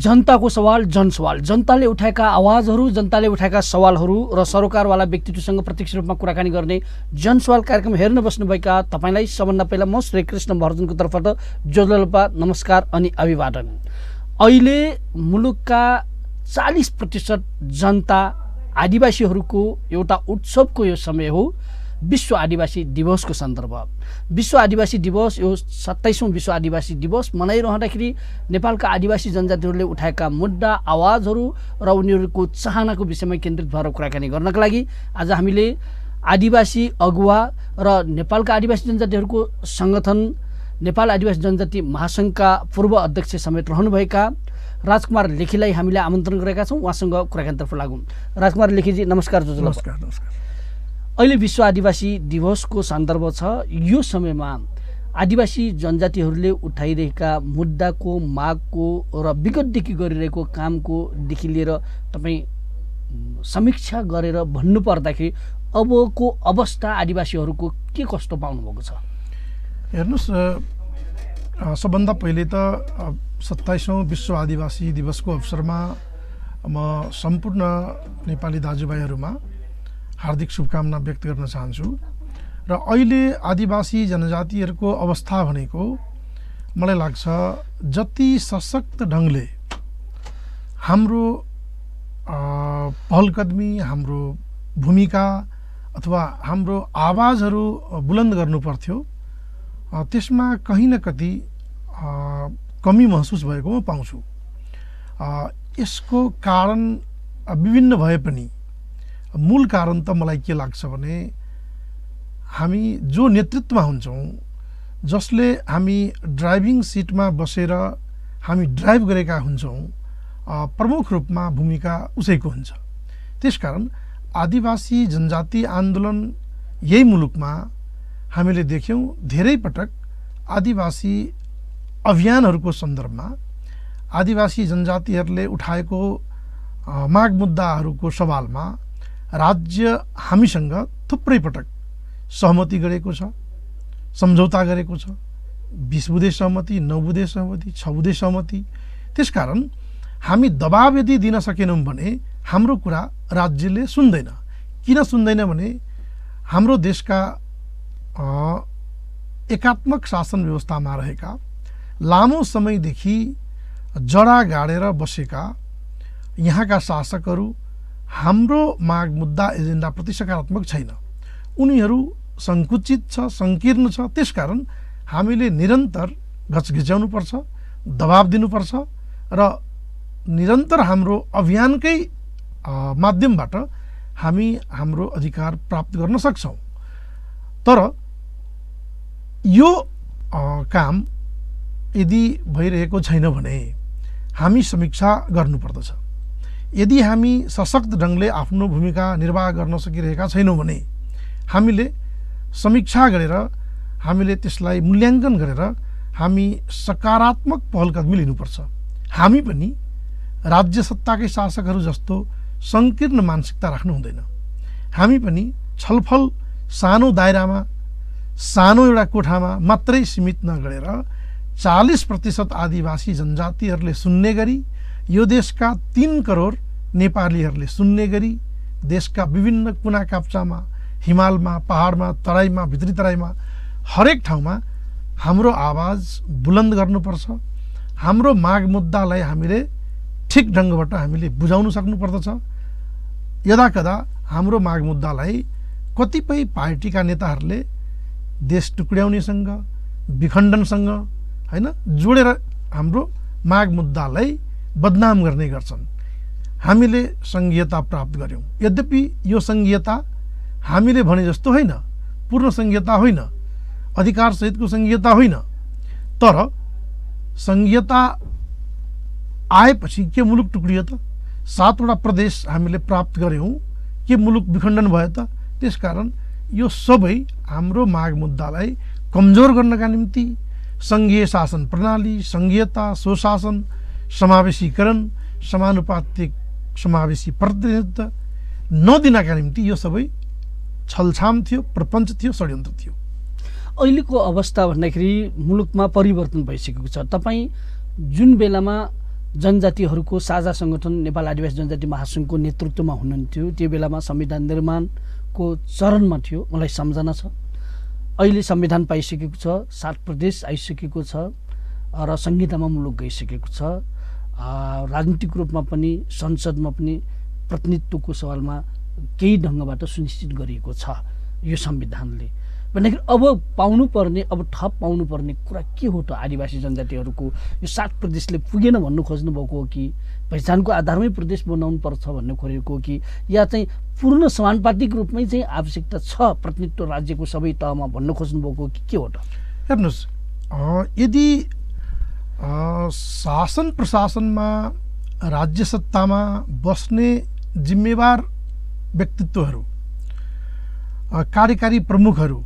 जनताको सवाल जनसवाल, जनताले उठाएका आवाजहरू, जनताले उठाएका सवालहरू र सरोकारवाला व्यक्तित्वसँग प्रत्यक्ष रूपमा कुराकानी गर्ने जनसवाल कार्यक्रम हेर्न बस्नुभएका तपाईँलाई सबभन्दा पहिला म श्रीकृष्ण महर्जनको तर्फबाट जोडलपा नमस्कार अनि अभिवादन। अहिले मुलुकका 40% जनता आदिवासीहरूको एउटा उत्सवको यो समय हो, विश्व आदिवासी दिवसको सन्दर्भ। विश्व आदिवासी दिवस यो 27औं विश्व आदिवासी दिवस मनाइरहँदाखेरि नेपालका आदिवासी जनजातिहरूले उठाएका मुद्दा, आवाजहरू र उनीहरूको चाहनाको विषयमा केन्द्रित भएर कुराकानी गर्नका लागि आज हामीले आदिवासी अगुवा र नेपालका आदिवासी जनजातिहरूको सङ्गठन नेपाल आदिवासी जनजाति महासङ्घका पूर्व अध्यक्ष समेत रहनुभएका राजकुमार लेखीलाई हामीले आमन्त्रण गरेका छौँ। उहाँसँग कुराकानीतर्फ लागौँ। राजकुमार लेखीजी नमस्कार। नमस्कार। नमस्कार। अहिले विश्व आदिवासी दिवसको सन्दर्भ छ। यो समयमा आदिवासी जनजातिहरूले उठाइरहेका मुद्दाको, मागको र विगतदेखि गरिरहेको कामकोदेखि लिएर तपाईँ समीक्षा गरेर भन्नुपर्दाखेरि अबको अवस्था आदिवासीहरूको के कस्तो पाउनुभएको छ? हेर्नुहोस्, सबभन्दा पहिले त 27औं विश्व आदिवासी दिवसको अवसरमा म सम्पूर्ण नेपाली दाजुभाइहरूमा हार्दिक शुभकामना व्यक्त गर्न चाहन्छु। र अहिले आदिवासी जनजातिहरूको अवस्था भनेको मलाई लाग्छ जति सशक्त ढङ्गले हाम्रो पहलकदमी, हाम्रो भूमिका अथवा हाम्रो आवाजहरू बुलन्द गर्नु पर्थ्यो, त्यसमा कहीँ न कति कमी महसुस भएको म पाउँछु। यसको कारण विभिन्न भए पनि मूल कारण त मलाई के लाग्छ भने हामी जो नेतृत्वमा हुन्छौँ, जसले हामी ड्राइभिङ सिटमा बसेर हामी ड्राइभ गरेका हुन्छौँ, प्रमुख रूपमा भूमिका उसैको हुन्छ। त्यसकारण आदिवासी जनजाति आन्दोलन यही मुलुकमा हामीले देख्यौँ धेरै पटक आदिवासी अभियानहरूको सन्दर्भमा आदिवासी जनजातिहरूले उठाएको माग मुद्दाहरूको सवालमा राज्य हामीसँग थुप्रै पटक सहमति गरेको छ, सम्झौता गरेको छ। 20 बुँदे सहमति, 9 बुँदे सहमति, 6 बुँदे सहमति। त्यसकारण हामी दबाब यदि दिन सकेनौँ भने हाम्रो कुरा राज्यले सुन्दैन। किन सुन्दैन भने हाम्रो देशका एकात्मक शासन व्यवस्थामा रहेका लामो समयदेखि जडा गाडेर बसेका यहाँका शासकहरू हाम्रो माग मुद्दा एजेन्डाप्रति सकारात्मक छैन। उनीहरू सङ्कुचित छ, सङ्कीर्ण छ। त्यसकारण हामीले निरन्तर घचघिच्याउनुपर्छ, दबाब दिनुपर्छ र निरन्तर हाम्रो अभियानकै माध्यमबाट हामी हाम्रो अधिकार प्राप्त गर्न सक्छौँ। तर यो काम यदि भइरहेको छैन भने हामी समीक्षा गर्नुपर्दछ। यदि हामी सशक्त ढङ्गले आफ्नो भूमिका निर्वाह गर्न सकिरहेका छैनौँ भने हामीले समीक्षा गरेर हामीले त्यसलाई मूल्याङ्कन गरेर हामी सकारात्मक पहलकदमी लिनुपर्छ। हामी पनि राज्य सत्ताकै शासकहरू जस्तो सङ्कीर्ण मानसिकता राख्नु हुँदैन। हामी पनि छलफल सानो दायरामा, सानो एउटा कोठामा मात्रै सीमित नगरेर 40% आदिवासी जनजातिहरूले सुन्ने गरी, यो देशका 3 करोड नेपालीहरूले सुन्ने गरी, देशका विभिन्न कुना काप्चामा, हिमालमा, पहाडमा, तराईमा, भित्री तराईमा हरेक ठाउँमा हाम्रो आवाज बुलन्द गर्नुपर्छ। हाम्रो माग मुद्दालाई हामीले ठिक ढङ्गबाट हामीले बुझाउन सक्नुपर्दछ। यदाकदा हाम्रो माग मुद्दालाई कतिपय पार्टीका नेताहरूले देश टुक्र्याउनेसँग, विखण्डनसँग हैन जोडेर हाम्रो माग मुद्दालाई बदनाम गर्ने गर्छन्। हामीले संघीयता प्राप्त गर्यौं, यद्यपि यो संघीयता हामीले भने जस्तो होइन, पूर्ण संघीयता होइन, अधिकार सहितको संघीयता होइन। तर संघीयता आएपछि के मुलुक टुक्रियो त? 7 वटा प्रदेश हामीले प्राप्त गर्यौं, के मुलुक विखण्डन भयो त? त्यसकारण यो सबै हाम्रो माग मुद्दालाई कमजोर गर्नका निम्ति संघीय शासन प्रणाली, संघीयता, स्वशासन, समावेशीकरण, समानुपातिक समावेशी प्रतिनिधित्व नदिनका निम्ति यो सबै छलछाम थियो, प्रपञ्च थियो, षड्यन्त्र थियो। अहिलेको अवस्था भन्दाखेरि मुलुकमा परिवर्तन भइसकेको छ। तपाईँ जुन बेलामा जनजातिहरूको साझा सङ्गठन नेपाल आदिवासी जनजाति महासङ्घको नेतृत्वमा हुनुहुन्थ्यो। त्यो बेलामा संविधान निर्माणको चरणमा थियो, मलाई सम्झना छ। अहिले संविधान पाइसकेको छ, 7 प्रदेश आइसकेको छ र संहितामा मुलुक गइसकेको छ। राजनीतिक रूपमा पनि संसदमा पनि प्रतिनिधित्वको सवालमा केही ढङ्गबाट सुनिश्चित गरिएको छ यो संविधानले। भन्दाखेरि अब पाउनुपर्ने, अब थप पाउनुपर्ने कुरा के हो त? आदिवासी जनजातिहरूको यो 7 प्रदेशले पुगेन भन्नु खोज्नु भएको हो कि पहिचानको आधारमै प्रदेश बनाउनु पर्छ भन्ने खोजेको हो कि या चाहिँ पूर्ण समानुपातिक रूपमै चाहिँ आवश्यकता छ प्रतिनिधित्व राज्यको सबै तहमा भन्नु खोज्नु भएको हो कि के हो त? हेर्नुहोस्, यदि शासन प्रशासनमा राज्य सत्तामा बस्ने जिम्मेवार व्यक्तित्वहरू, कार्यकारी प्रमुखहरू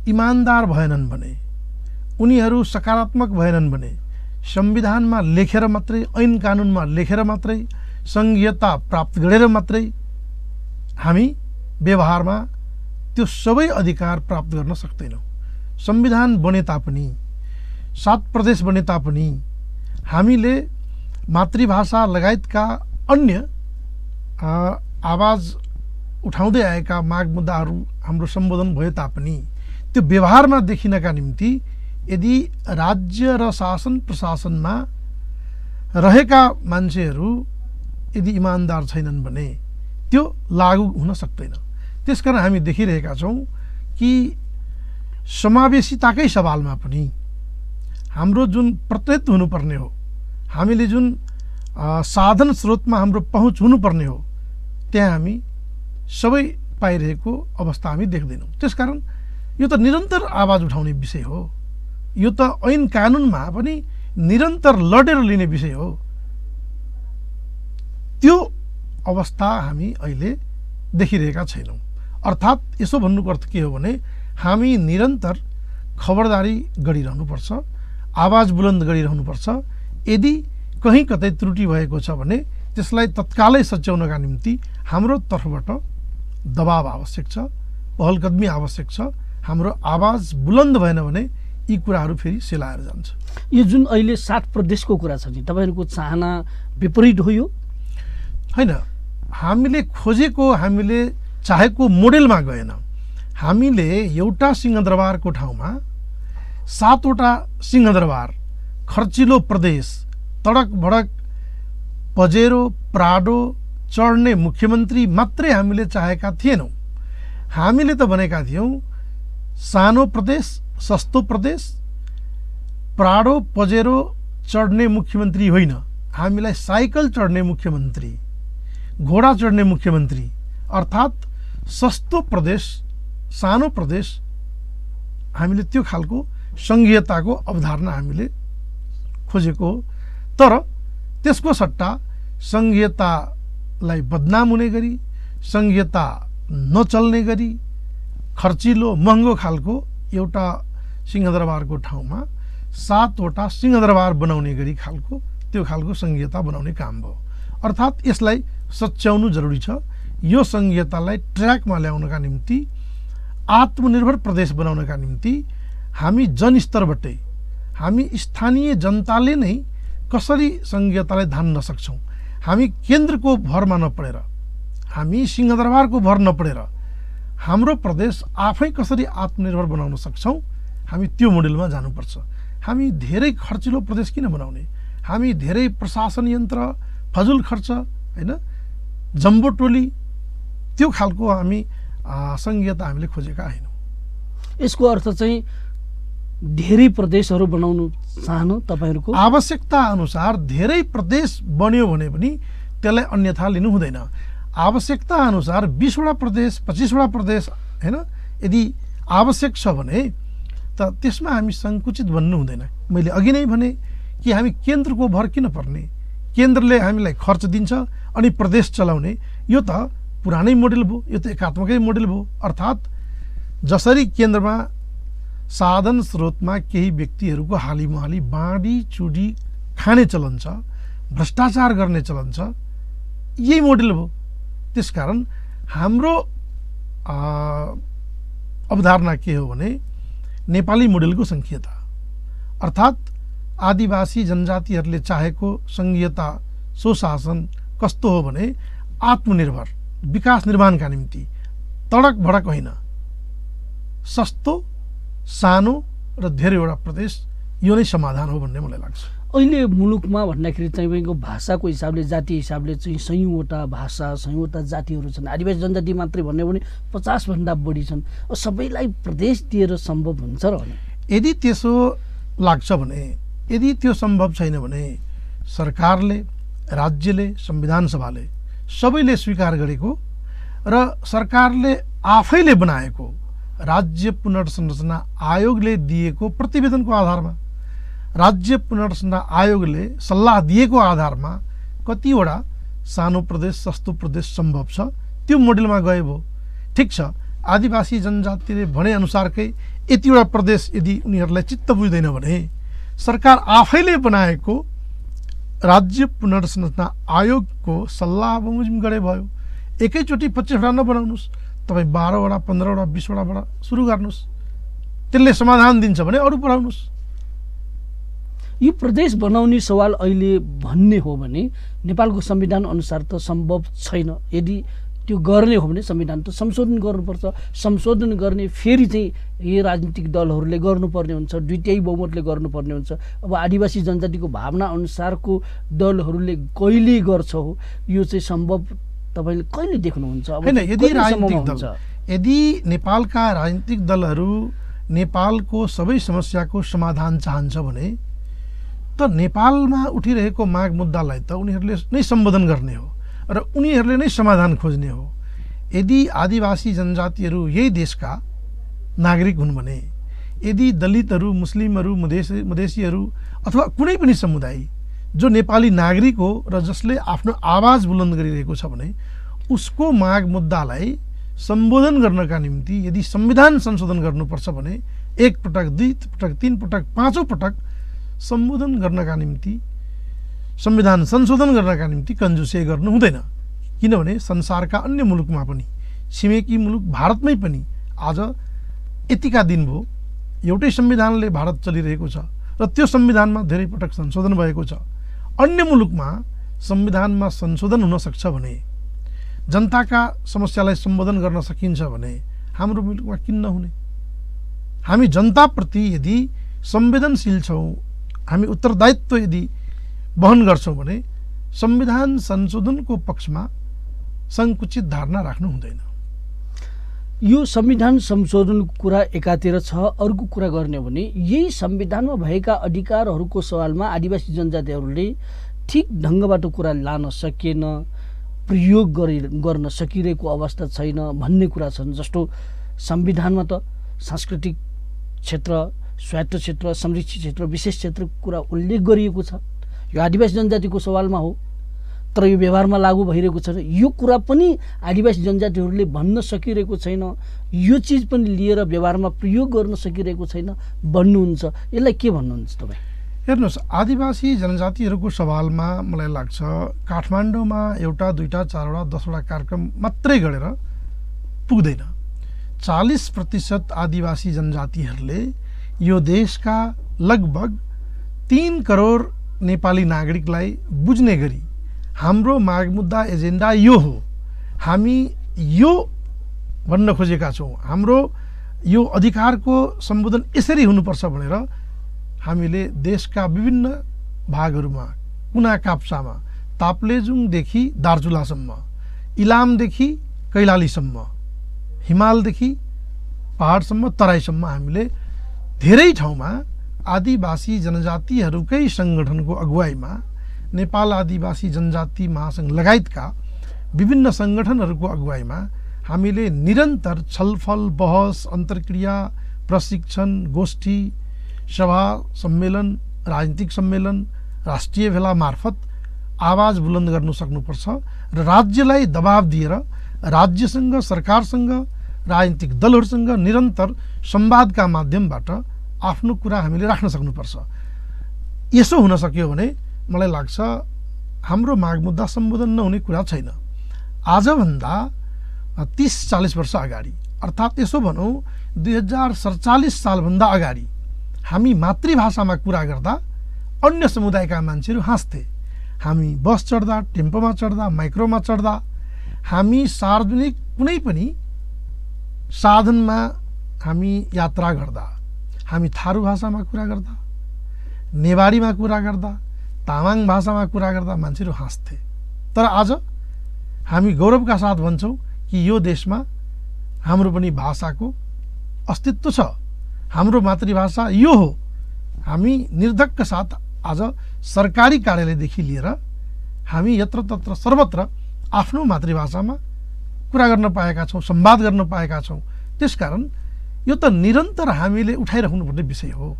इमान्दार भएनन् भने, उनीहरू सकारात्मक भएनन् भने, संविधानमा लेखेर मात्रै, ऐन कानुनमा लेखेर मात्रै, संघीयता प्राप्त गरेर मात्रै हामी व्यवहारमा त्यो सबै अधिकार प्राप्त गर्न सक्दैनौँ। संविधान बने तापनि, 7 प्रदेश बने तापनि हामीले मातृभाषा लगायतका अन्य आवाज उठाउँदै आएका माग मुद्दाहरू हाम्रो सम्बोधन भए तापनि त्यो व्यवहारमा देखिनका निम्ति यदि राज्य र शासन प्रशासनमा रहेका मान्छेहरू यदि इमान्दार छैनन् भने त्यो लागू हुन सक्दैन। त्यसकारण हामी देखिरहेका छौँ कि समावेशिताकै सवालमा पनि हाम्रो जुन प्रतिनिधित्व हुनुपर्ने हो, हामीले जुन साधन स्रोतमा हाम्रो पहुँच हुनुपर्ने हो, त्यहाँ हामी सबै पाइरहेको अवस्था हामी देख्दैनौँ। त्यसकारण यो त निरन्तर आवाज उठाउने विषय हो, यो त ऐन कानुनमा पनि निरन्तर लडेर लिने विषय हो। त्यो अवस्था हामी अहिले देखिरहेका छैनौँ। अर्थात् यसो भन्नुको अर्थ के हो भने हामी निरन्तर खबरदारी गरिरहनुपर्छ, आवाज बुलन्द गरिरहनुपर्छ। यदि कहीँ कतै त्रुटि भएको छ भने त्यसलाई तत्कालै सच्याउनका निम्ति हाम्रो तर्फबाट दबाव आवश्यक छ, पहलकदमी आवश्यक छ। हाम्रो आवाज बुलन्द भएन भने यी कुराहरू फेरि सेलाएर जान्छ। यो जुन अहिले 7 प्रदेशको कुरा छ नि, तपाईँहरूको चाहना विपरीत हो यो? होइन, हामीले खोजेको, हामीले चाहेको मोडेलमा गएन। हामीले एउटा सिंहदरबारको ठाउँमा 7 वटा सिंहदरबार, खर्चिलो प्रदेश, तडक भडक पजेरो प्राडो चढ्ने मुख्यमन्त्री मात्रै हामीले चाहेका थिएनौँ। हामीले त भनेका थियौँ सानो प्रदेश, सस्तो प्रदेश, प्राडो पजेरो चढ्ने मुख्यमन्त्री होइन, हामीलाई साइकल चढ्ने मुख्यमन्त्री, घोडा चढ्ने मुख्यमन्त्री, अर्थात् सस्तो प्रदेश, सानो प्रदेश, हामीले त्यो खालको संघीयताको अवधारणा हामीले खोजेको हो। तर त्यसको सट्टा संघीयतालाई बदनाम हुने गरी, संघीयता नचल्ने गरी खर्चिलो महँगो खालको एउटा सिंहदरबारको ठाउँमा 7 वटा सिंहदरबार बनाउने गरी खालको त्यो खालको संघीयता बनाउने काम भयो। अर्थात् यसलाई सच्याउनु जरुरी छ। यो संघीयतालाई ट्र्याकमा ल्याउनका निम्ति, आत्मनिर्भर प्रदेश बनाउनका निम्ति हामी जनस्तरबाटै, हामी स्थानीय जनताले नै कसरी संघीयतालाई धान्न सक्छौँ, हामी केन्द्रको भरमा नपरेर, हामी सिंहदरबारको भर नपरेर हाम्रो प्रदेश आफै कसरी आत्मनिर्भर बनाउन सक्छौँ, हामी त्यो मोडेलमा जानुपर्छ। हामी धेरै खर्चिलो प्रदेश किन बनाउने? हामी धेरै प्रशासन यन्त्र, फजुल खर्च, होइन, जम्बो टोली, त्यो खालको हामी संघीयता हामीले खोजेका होइनौँ। यसको अर्थ चाहिँ धेरै प्रदेशहरू बनाउनु चाहनु तपाईँहरूको? आवश्यकता अनुसार धेरै प्रदेश बन्यो भने पनि त्यसलाई अन्यथा लिनु हुँदैन। आवश्यकता अनुसार 20 वटा प्रदेश, 25 वटा प्रदेश, होइन, यदि आवश्यक छ भने त त्यसमा हामी सङ्कुचित भन्नु हुँदैन। मैले अघि नै भने कि हामी केन्द्रको भर किन पर्ने? केन्द्रले हामीलाई खर्च दिन्छ अनि प्रदेश चलाउने, यो त पुरानै मोडेल भयो, यो त एकात्मकै मोडेल भयो। अर्थात् जसरी केन्द्रमा साधन स्रोतमा केही व्यक्तिहरूको हालीमुहाली बाँडी चुडी खाने चलन छ, भ्रष्टाचार गर्ने चलन छ, यही मोडेल भयो। त्यसकारण हाम्रो अवधारणा के हो भने नेपाली मोडेलको संघीयता, अर्थात् आदिवासी जनजातिहरूले चाहेको सङ्घीयता सुशासन कस्तो हो भने आत्मनिर्भर विकास निर्माणका निम्ति तडक भडक होइन, सस्तो सानो र धेरैवटा प्रदेश यो नै समाधान हो भन्ने मलाई लाग्छ। अहिले मुलुकमा भन्दाखेरि चाहिँ तपाईँको भाषाको हिसाबले जातीय हिसाबले चाहिँ सयौँवटा भाषा सयौँवटा जातिहरू छन्। आदिवासी जनजाति मात्रै भन्यो भने 50 भन्दा बढी छन्। सबैलाई प्रदेश दिएर सम्भव हुन्छ र? यदि त्यसो लाग्छ भने, यदि त्यो सम्भव छैन भने सरकारले, राज्यले, संविधान सभाले सबैले स्वीकार गरेको र सरकारले आफैले बनाएको राज्य पुनर्संरचना आयोगले दिएको प्रतिवेदनको आधारमा, राज्य पुनर्संरचना आयोगले सल्लाह दिएको आधारमा कतिवटा सानो प्रदेश सस्तो प्रदेश सम्भव छ, त्यो मोडेलमा गए भो ठिक छ। आदिवासी जनजातिले भने अनुसारकै यतिवटा प्रदेश यदि उनीहरूलाई चित्त बुझ्दैन भने सरकार आफैले बनाएको राज्य पुनर्संरचना आयोगको सल्लाह बमोजिम गरे भयो। एकैचोटि 25वटा नबनाउनुहोस्, तपाईँ 12वटा 15वटा 20वटाबाट सुरु गर्नुहोस्, त्यसले समाधान दिन्छ भने अरू बढाउनुहोस्। यो प्रदेश बनाउने सवाल अहिले भन्ने हो भने नेपालको संविधान अनुसार त सम्भव छैन। यदि त्यो गर्ने हो भने संविधान त संशोधन गर्नुपर्छ। संशोधन गर्ने फेरि चाहिँ यी राजनीतिक दलहरूले गर्नुपर्ने हुन्छ, 2/3 बहुमतले गर्नुपर्ने हुन्छ। अब आदिवासी जनजातिको भावना अनुसारको दलहरूले कहिले गर्छ हो, यो चाहिँ सम्भव तपाईँले कहिले देख्नुहुन्छ? हैन, यदि नेपालका राजनीतिक दलहरू नेपालको सबै समस्याको समाधान चाहन्छ भने त नेपालमा उठिरहेको माग मुद्दालाई त उनीहरूले नै सम्बोधन गर्ने हो र उनीहरूले नै समाधान खोज्ने हो। यदि आदिवासी जनजातिहरू यही देशका नागरिक हुन् भने, यदि दलितहरू, मुस्लिमहरू, मधेसीहरू अथवा कुनै पनि समुदाय जो नेपाली नागरिक हो र जसले आफ्नो आवाज बुलन्द गरिरहेको छ भने उसको माग मुद्दालाई सम्बोधन गर्नका निम्ति यदि संविधान संशोधन गर्नुपर्छ भने 1 पटक 2 पटक 3 पटक 5औं पटक सम्बोधन गर्नका निम्ति, संविधान संशोधन गर्नका निम्ति कन्जुसे गर्नु हुँदैन। किनभने संसारका अन्य मुलुकमा पनि, छिमेकी मुलुक भारतमै पनि आज यतिका दिन भयो एउटै संविधानले भारत चलिरहेको छ र त्यो संविधानमा धेरै पटक संशोधन भएको छ। अन्य मुलुकमा संविधानमा संशोधन हुन सक्छ भने, जनताका समस्यालाई सम्बोधन गर्न सकिन्छ भने हाम्रो मुलुकमा किन नहुने? हामी जनताप्रति यदि संवेदनशील छौँ, हामी उत्तरदायित्व यदि वहन गर्छौँ भने संविधान संशोधनको पक्षमा संकुचित धारणा राख्नु हुँदैन। यो संविधान संशोधनको कुरा एकातिर छ, अर्को कुरा गर्ने हो भने यही संविधानमा भएका अधिकारहरूको सवालमा आदिवासी जनजातिहरूले ठिक ढङ्गबाट कुरा लान सकेन, प्रयोग गर्न सकिरहेको अवस्था छैन भन्ने कुरा छन्। जस्तो संविधानमा त सांस्कृतिक क्षेत्र, स्वायत्त क्षेत्र, संरक्षित क्षेत्र, विशेष क्षेत्रको कुरा उल्लेख गरिएको छ। यो आदिवासी जनजातिको सवालमा हो, तर यो व्यवहारमा लागू भइरहेको छैन। यो कुरा पनि आदिवासी जनजातिहरूले भन्न सकिरहेको छैन, यो चिज पनि लिएर व्यवहारमा प्रयोग गर्न सकिरहेको छैन भन्नुहुन्छ। यसलाई के भन्नुहुन्छ तपाईँ? हेर्नुहोस्, आदिवासी जनजातिहरूको सवालमा मलाई लाग्छ काठमाडौँमा 1, 2, 4, 10वटा कार्यक्रम मात्रै गरेर पुग्दैन। 40% आदिवासी जनजातिहरूले यो देशका लगभग 3 करोड नेपाली नागरिकलाई बुझ्ने गरी हाम्रो माग मुद्दा एजेन्डा यो हो, हामी यो भन्न खोजेका छौँ, हाम्रो यो अधिकारको सम्बोधन यसरी हुनुपर्छ भनेर हामीले देशका विभिन्न भागहरूमा, कुना काप्चामा, ताप्लेजुङदेखि दार्चुलासम्म, इलामदेखि कैलालीसम्म, हिमालदेखि पहाडसम्म, तराईसम्म हामीले धेरै ठाउँमा आदिवासी जनजातिहरूकै सङ्गठनको अगुवाईमा नेपाल आदिवासी जनजाति महासङ्घ लगायतका विभिन्न सङ्गठनहरूको अगुवाईमा हामीले निरन्तर छलफल, बहस, अन्तर्क्रिया, प्रशिक्षण, गोष्ठी, सभा, सम्मेलन, राजनीतिक सम्मेलन, राष्ट्रिय भेला मार्फत आवाज बुलन्द गर्नु सक्नुपर्छ र राज्यलाई दबाब दिएर राज्यसँग, सरकारसँग, राजनीतिक दलहरूसँग निरन्तर संवादका माध्यमबाट आफ्नो कुरा हामीले राख्न सक्नुपर्छ। यसो हुन सक्यो भने मलाई लाग्छ हाम्रो माग मुद्दा सम्बोधन नहुने कुरा छैन। आजभन्दा 30-40 वर्ष अगाडि, अर्थात् यसो भनौँ 2047 सालभन्दा अगाडि हामी मातृभाषामा कुरा गर्दा अन्य समुदायका मान्छेहरू हाँस्थे। हामी बस चढ्दा, टेम्पोमा चढ्दा, माइक्रोमा चढ्दा, हामी सार्वजनिक कुनै पनि साधनमा हामी यात्रा गर्दा, हामी थारू भाषामा कुरा गर्दा, नेवारीमा कुरा गर्दा, तामाङ भाषामा कुरा गर्दा मान्छेहरू हाँस्थे। तर आज हामी गौरवका साथ भन्छौँ कि यो देशमा हाम्रो पनि भाषाको अस्तित्व छ, हाम्रो मातृभाषा यो हो। हामी निर्धक्क साथ आज सरकारी कार्यालयदेखि लिएर हामी यत्र तत्र सर्वत्र आफ्नो मातृभाषामा कुरा गर्न पाएका छौँ, संवाद गर्न पाएका छौँ। त्यसकारण यो त निरन्तर हामीले उठाइराख्नुपर्ने विषय हो।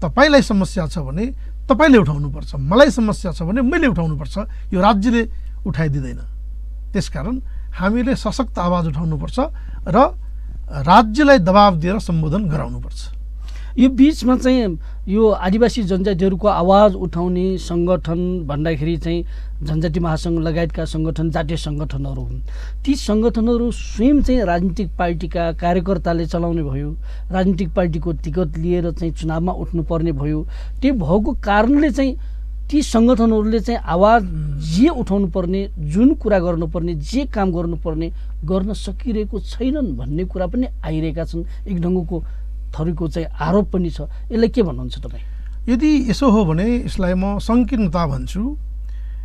तपाईलाई समस्या छ भने तपाईले उठाउनुपर्छ, मलाई समस्या छ भने मैले उठाउनुपर्छ। यो राज्यले उठाइदिँदैन। त्यसकारण हामीले सशक्त आवाज उठाउनुपर्छ र राज्यलाई दबाब दिएर सम्बोधन गराउनुपर्छ। यो बिचमा चाहिँ यो आदिवासी जनजातिहरूको आवाज उठाउने सङ्गठन भन्दाखेरि चाहिँ जनजाति महासङ्घ लगायतका सङ्गठन, जातीय सङ्गठनहरू हुन्। ती सङ्गठनहरू स्वयं चाहिँ राजनीतिक पार्टीका कार्यकर्ताले चलाउने भयो, राजनीतिक पार्टीको टिकट लिएर चाहिँ चुनावमा उठ्नुपर्ने भयो। त्यो भएको कारणले चाहिँ ती सङ्गठनहरूले चाहिँ आवाज जे उठाउनु पर्ने, जुन कुरा गर्नुपर्ने, जे काम गर्नुपर्ने गर्न सकिरहेको छैनन् भन्ने कुरा पनि आइरहेका छन्। एक ढङ्गको थरीको चाहिँ आरोप पनि छ। यसलाई के भन्नुहुन्छ तपाईँ? यदि यसो हो भने यसलाई म सङ्कीर्णता भन्छु,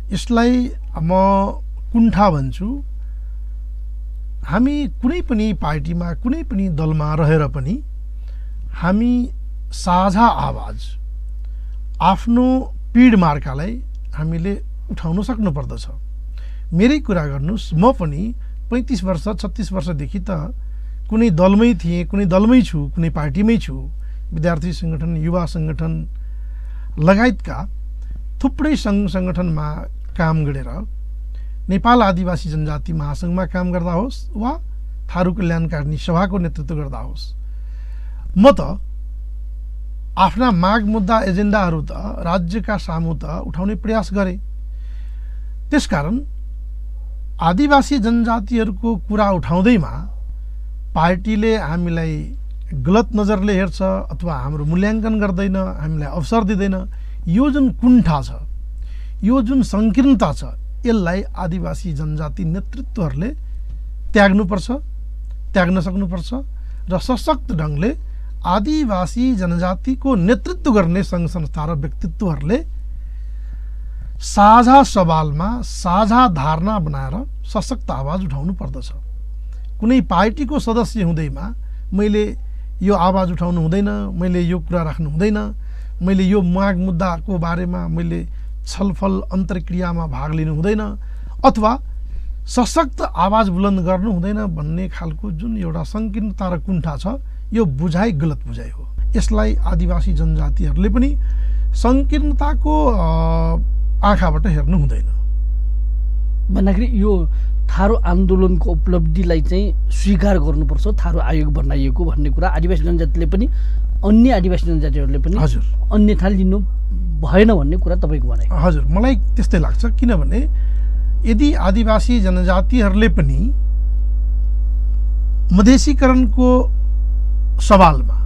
यसलाई म कुण्ठा भन्छु। हामी कुनै पनि पार्टीमा, कुनै पनि दलमा रहेर पनि हामी साझा आवाज, आफ्नो पीड मार्कालाई हामीले उठाउन सक्नुपर्दछ। मेरै कुरा गर्नुहोस्, म पनि 35 वर्ष 36 वर्षदेखि त कुनै दलमै थिएँ, कुनै दलमै छु, कुनै पार्टीमै छु। विद्यार्थी सङ्गठन, युवा सङ्गठन लगायतका थुप्रै सङ्घ सङ्गठनमा काम गरेर नेपाल आदिवासी जनजाति महासङ्घमा काम गर्दा होस् वा थारू कल्याणकारिणी सभाको नेतृत्व गर्दा होस्, म त आफ्ना माग मुद्दा एजेन्डाहरू त राज्यका सामु त उठाउने प्रयास गरेँ। त्यसकारण आदिवासी जनजातिहरूको कुरा उठाउँदैमा पार्टीले हामीलाई गलत नजरले हेर्छ अथवा हाम्रो मूल्याङ्कन गर्दैन, हामीलाई अवसर दिँदैन, यो जुन कुण्ठा छ, यो जुन सङ्कीर्णता छ, यसलाई आदिवासी जनजाति नेतृत्वहरूले त्याग्नुपर्छ, त्याग्न सक्नुपर्छ र सशक्त ढङ्गले आदिवासी जनजातिको नेतृत्व गर्ने सङ्घ संस्था र व्यक्तित्वहरूले साझा सवालमा साझा धारणा बनाएर सशक्त आवाज उठाउनु पर्दछ। कुनै पार्टीको सदस्य हुँदैमा मैले यो आवाज उठाउनु हुँदैन, मैले यो कुरा राख्नु हुँदैन, मैले यो माग मुद्दाको बारेमा मैले छलफल अन्तर्क्रियामा भाग लिनु हुँदैन अथवा सशक्त आवाज बुलन्द गर्नु हुँदैन भन्ने खालको जुन एउटा सङ्कीर्णता र कुण्ठा छ, यो बुझाइ गलत बुझाइ हो। यसलाई आदिवासी जनजातिहरूले पनि सङ्कीर्णताको आँखाबाट हेर्नु हुँदैन। भन्दाखेरि यो थारू आन्दोलनको उपलब्धिलाई चाहिँ स्वीकार गर्नुपर्छ, थारू आयोग बनाइएको भन्ने कुरा आदिवासी जनजातिले पनि, अन्य आदिवासी जनजातिहरूले पनि हजुर अन्यथा लिनु भएन भन्ने कुरा तपाईँको भनाइ? हजुर, मलाई त्यस्तै लाग्छ। किनभने यदि आदिवासी जनजातिहरूले पनि मधेसीकरणको सवालमा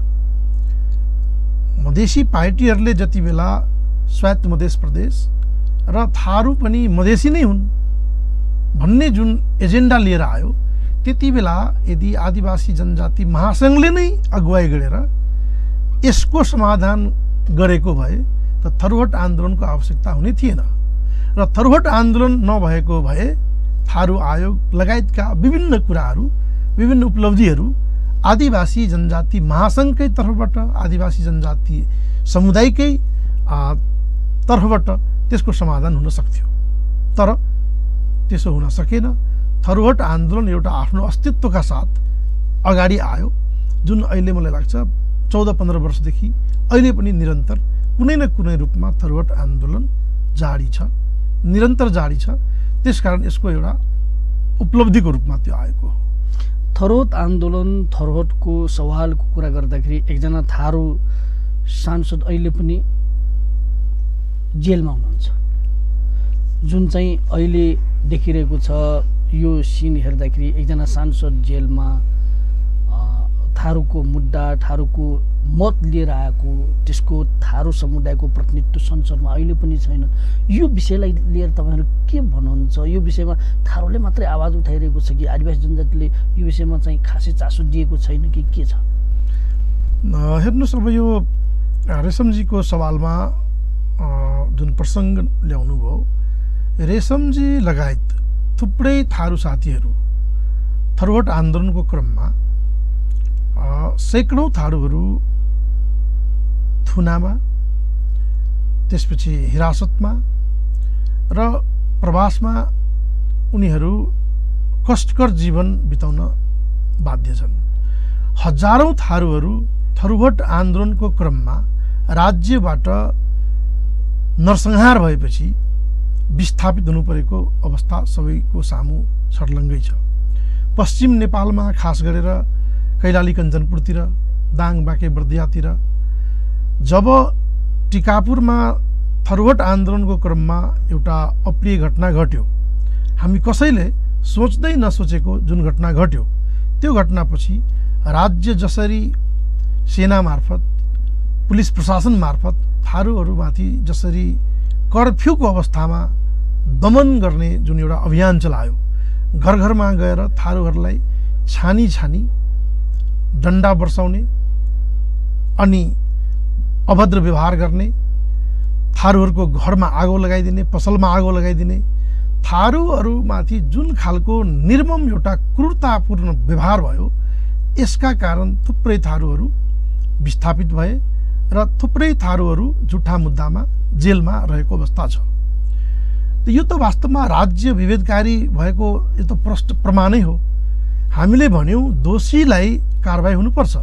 मधेसी पार्टीहरूले जति बेला स्वायत्त मधेस प्रदेश र थारू पनि मधेसी नै हुन् भन्ने जुन एजेन्डा लिएर आयो, त्यति बेला यदि आदिवासी जनजाति महासङ्घले नै अगुवाई गरेर यसको समाधान गरेको भए त थरुहट आन्दोलनको आवश्यकता हुने थिएन। र थरुहट आन्दोलन नभएको भए थारू आयोग लगायतका विभिन्न कुराहरू, विभिन्न उपलब्धिहरू आदिवासी जनजाति महासङ्घकै तर्फबाट, आदिवासी जनजाति समुदायकै तर्फबाट त्यसको समाधान हुन सक्थ्यो। तर त्यसो हुन सकेन। थरुहट आन्दोलन एउटा आफ्नो अस्तित्वका साथ अगाडि आयो, जुन अहिले मलाई लाग्छ 14-15 वर्षदेखि अहिले पनि निरन्तर कुनै न कुनै रूपमा थरुहट आन्दोलन जारी छ, निरन्तर जारी छ। त्यसकारण यसको एउटा उपलब्धिको रूपमा त्यो आएको हो। थरुहट आन्दोलन, थरुहटको सवालको कुरा गर्दाखेरि एकजना थारू सांसद अहिले पनि जेलमा हुनुहुन्छ, जुन चाहिँ अहिले देखिरहेको छ। यो सिन हेर्दाखेरि एकजना सांसद जेलमा, थारूको मुद्दा, थारूको मत लिएर आएको त्यसको थारू समुदायको प्रतिनिधित्व संसदमा अहिले पनि छैन। यो विषयलाई लिएर तपाईँहरू के भन्नुहुन्छ? यो विषयमा थारूले मात्रै आवाज उठाइरहेको छ कि आदिवासी जनजातिले यो विषयमा चाहिँ खासै चासो दिएको छैन कि के छ? हेर्नुहोस्, अब यो रेशमजीको सवालमा जुन प्रसङ्ग ल्याउनु भयो, रेशमजी लगायत थुप्रै थारू साथीहरू थरुहट आन्दोलनको क्रममा सैकडौँ थारूहरू थुनामा, त्यसपछि हिरासतमा र प्रवासमा उनीहरू कष्टकर जीवन बिताउन बाध्य छन्। हजारौँ थारूहरू थरुहट आन्दोलनको क्रममा राज्यबाट नरसंहार भएपछि विस्थापित हुनु परेको अवस्था सबैको सामु छर्लङ्गै छ। पश्चिम नेपालमा खास गरेर कैलाली कञ्चनपुरतिर, दाङ बाँके बर्दियातिर जब टिकापुरमा थरुहट आन्दोलनको क्रममा एउटा अप्रिय घटना घट्यो, हामी कसैले सोच्दै नसोचेको जुन घटना घट्यो, त्यो घटनापछि राज्य जसरी सेना मार्फत, पुलिस प्रशासन मार्फत थारूहरूमाथि जसरी कर्फ्यूको अवस्थामा दमन गर्ने जुन एउटा अभियान चलायो, घर घरमा गएर थारूहरूलाई छानी छानी डन्डा बर्साउने अनि अभद्र व्यवहार गर्ने, थारूहरूको घरमा आगो लगाइदिने, पसलमा आगो लगाइदिने, थारूहरूमाथि जुन खालको निर्मम एउटा क्रूरतापूर्ण व्यवहार भयो, यसका कारण थुप्रै थारूहरू विस्थापित भए र थुप्रै थारूहरू झुट्टा मुद्दामा जेलमा रहेको अवस्था छ। यो त वास्तवमा राज्य विभेदकारी भएको यो त प्रष्ट प्रमाणै हो। हामीले भन्यौँ दोषीलाई कारबाही हुनुपर्छ,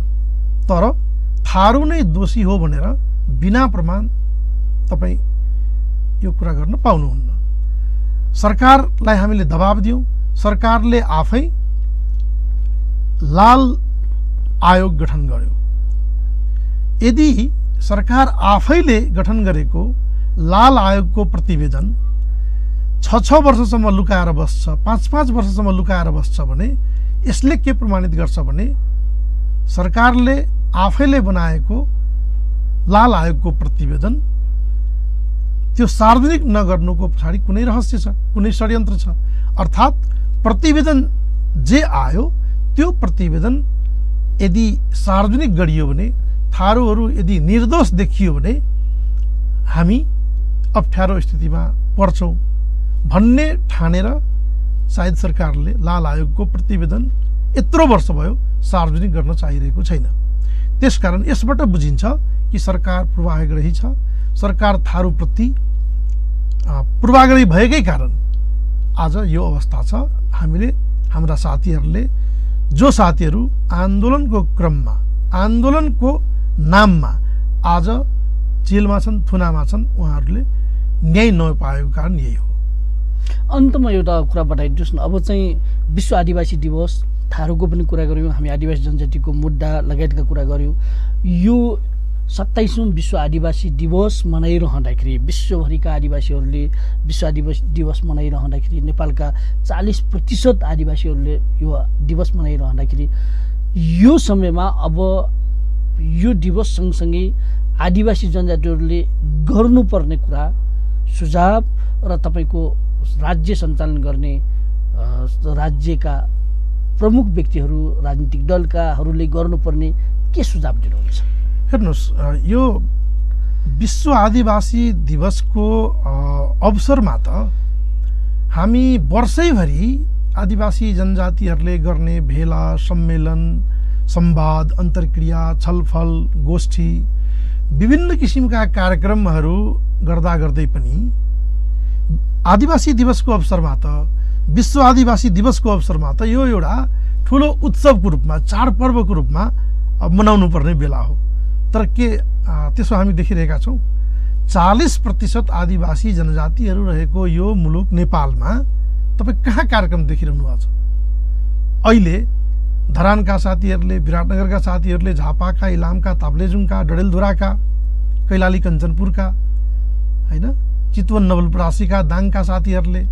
तर थारू नै दोषी हो भनेर बिना प्रमाण तपाईँ यो कुरा गर्न पाउनुहुन्न। सरकारलाई हामीले दबाब दियौँ, सरकारले आफै लाल आयोग गठन गर्यो। यदि सरकार आफैले गठन गरेको लाल आयोगको प्रतिवेदन 6 वर्षसम्म लुकाएर बस्छ, 5 वर्षसम्म लुकाएर बस्छ भने यसले के प्रमाणित गर्छ भने सरकारले आफैले बनाएको लाल आयोगको प्रतिवेदन त्यो सार्वजनिक नगर्नुको पछाडि कुनै रहस्य छ, कुनै षड्यन्त्र छ। अर्थात् प्रतिवेदन जे आयो त्यो प्रतिवेदन यदि सार्वजनिक गरियो भने, थारूहरू यदि निर्दोष देखियो भने हामी अप्ठ्यारो स्थितिमा पर्छौँ भन्ने ठानेर सायद सरकारले लाल आयोगको प्रतिवेदन यत्रो वर्ष भयो सार्वजनिक गर्न चाहिरहेको छैन। त्यसकारण यसबाट बुझिन्छ कि सरकार पूर्वाग्रही छ। सरकार थारूप्रति पूर्वाग्रही भएकै कारण आज यो अवस्था छ। हामीले हाम्रा साथीहरूले, जो साथीहरू आन्दोलनको क्रममा, आन्दोलनको नाममा आज जेलमा छन्, थुनामा छन्, उहाँहरूले न्याय नपाएको कारण यही हो। अन्तमा एउटा कुरा बताइदिनुहोस् न, अब चाहिँ विश्व आदिवासी दिवस, थारूको पनि कुरा गऱ्यौँ, हामी आदिवासी जनजातिको मुद्दा लगायतका कुरा गऱ्यौँ। यो 27औं विश्व आदिवासी दिवस मनाइरहँदाखेरि, विश्वभरिका आदिवासीहरूले विश्व आदिवासी दिवस मनाइरहँदाखेरि, नेपालका 40% आदिवासीहरूले यो दिवस मनाइरहँदाखेरि, यो समयमा अब यो दिवस सँगसँगै आदिवासी जनजातिहरूले गर्नुपर्ने कुरा, सुझाव र तपाईँको राज्य सञ्चालन गर्ने राज्यका प्रमुख व्यक्तिहरू, राजनीतिक दलकाहरूले गर्नुपर्ने के सुझाव दिनुहुन्छ? हेर्नुहोस्, यो विश्व आदिवासी दिवसको अवसरमा त हामी वर्षैभरि आदिवासी जनजातिहरूले गर्ने भेला, सम्मेलन, संवाद, अन्तर्क्रिया, छलफल, गोष्ठी, विभिन्न किसिमका कार्यक्रमहरू गर्दा गर्दै पनि आदिवासी दिवसको अवसरमा त, विश्व आदिवासी दिवसको अवसरमा त यो एउटा ठुलो उत्सवको रूपमा, चाडपर्वको रूपमा मनाउनु पर्ने बेला हो। तर के त्यसो हामी देखिरहेका छौँ? 40% आदिवासी जनजातिहरू रहेको यो मुलुक नेपालमा तपाईँ कहाँ कार्यक्रम देखिरहनु भएको छ? अहिले धरानका साथीहरूले, विराटनगरका साथीहरूले, झापाका, इलामका, ताप्लेजुङका, डडेलधुराका, कैलाली कञ्चनपुरका, होइन, चितवन नवलपरासीका, दाङका साथीहरूले,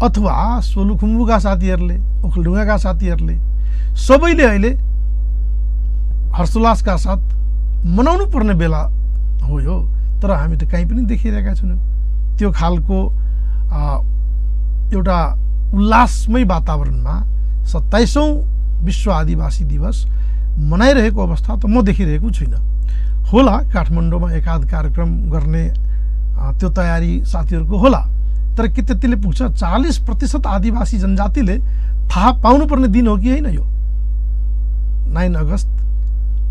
अथवा सोलुखुम्बुका साथीहरूले, ओखलढुङ्गाका साथीहरूले सबैले अहिले हर्षोल्लासका साथ मनाउनु पर्ने बेला हो यो, तर हामी त कहीँ पनि देखिरहेका छैनौँ त्यो खालको एउटा उल्लासमय वातावरणमा 27औं विश्व आदिवासी दिवस मनाइरहेको अवस्था त म देखिरहेको छुइनँ। होला काठमाडौँमा एकाध कार्यक्रम गर्ने त्यो तयारी साथीहरूको होला, तर के त्यतिले पुग्छ? 40% आदिवासी जनजातिले थाहा पाउनुपर्ने दिन हो कि होइन यो 9 अगस्त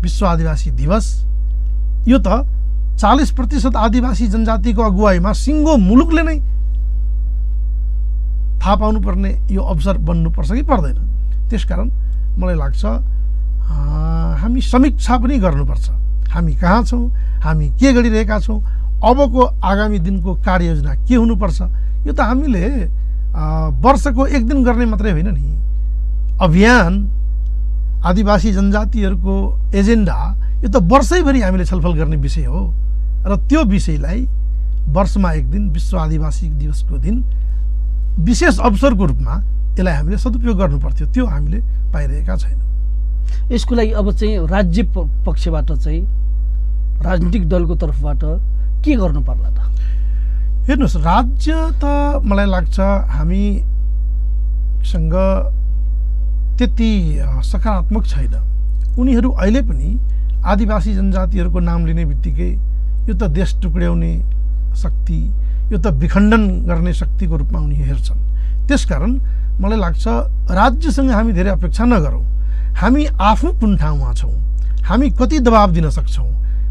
विश्व आदिवासी दिवस? यो त 40% आदिवासी जनजातिको अगुवाईमा सिङ्गो मुलुकले नै थाहा पाउनुपर्ने यो अवसर बन्नुपर्छ कि पर्दैन? त्यसकारण मलाई लाग्छ हामी समीक्षा पनि गर्नुपर्छ। हामी कहाँ छौँ, हामी के गरिरहेका छौँ, अबको आगामी दिनको कार्ययोजना के हुनुपर्छ? यो त हामीले वर्षको एक दिन गर्ने मात्रै होइन नि। अभियान आदिवासी जनजातिहरूको एजेन्डा यो त वर्षैभरि हामीले छलफल गर्ने विषय हो र त्यो विषयलाई वर्षमा एक दिन विश्व आदिवासी दिवसको दिन विशेष अवसरको रूपमा यसलाई हामीले सदुपयोग गर्नुपर्थ्यो, त्यो हामीले पाइरहेका छैनौँ। यसको लागि अब चाहिँ राज्य पक्षबाट चाहिँ राजनीतिक दलको तर्फबाट के गर्नु पर्ला त? हेर्नुहोस्, राज्य त मलाई लाग्छ हामीसँग त्यति सकारात्मक छैन। उनीहरू अहिले पनि आदिवासी जनजातिहरूको नाम लिने बित्तिकै यो त देश टुक्र्याउने शक्ति, यो त विखण्डन गर्ने शक्तिको रूपमा उनी हेर्छन्। त्यसकारण मलाई लाग्छ राज्यसँग हामी धेरै अपेक्षा नगरौँ। हामी आफू कुन ठाउँमा छौँ, हामी कति दबाब दिन सक्छौँ,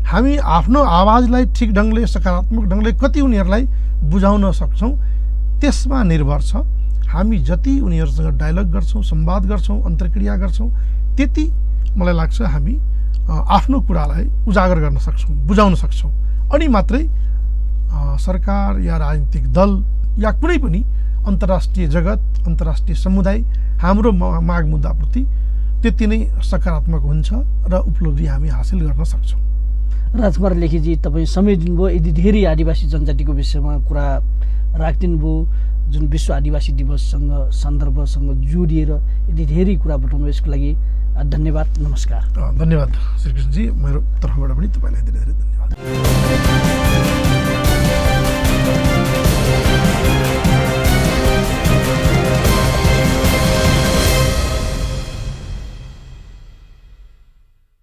हामी आफ्नो आवाजलाई ठिक ढङ्गले सकारात्मक ढङ्गले कति उनीहरूलाई बुझाउन सक्छौँ त्यसमा निर्भर छ। हामी जति उनीहरूसँग डायलग गर्छौँ, संवाद गर्छौँ, अन्तर्क्रिया गर्छौँ, त्यति मलाई लाग्छ हामी आफ्नो कुरालाई उजागर गर्न सक्छौँ, बुझाउन सक्छौँ। अनि मात्रै सरकार या राजनीतिक दल या कुनै पनि अन्तर्राष्ट्रिय जगत, अन्तर्राष्ट्रिय समुदाय हाम्रो माग मुद्दाप्रति त्यति नै सकारात्मक हुन्छ र उपलब्धि हामी हासिल गर्न सक्छौँ। राजकुमार लेखीजी, तपाईँ समय दिनुभयो, यदि धेरै आदिवासी जनजातिको विषयमा कुरा राखिदिनु भयो, जुन विश्व आदिवासी दिवससँग सन्दर्भसँग जोडिएर यदि धेरै कुरा बताउनु, यसको लागि धन्यवाद। नमस्कार। धन्यवाद श्रीकृष्णजी, मेरो तर्फबाट पनि तपाईँलाई धेरै धेरै धन्यवाद।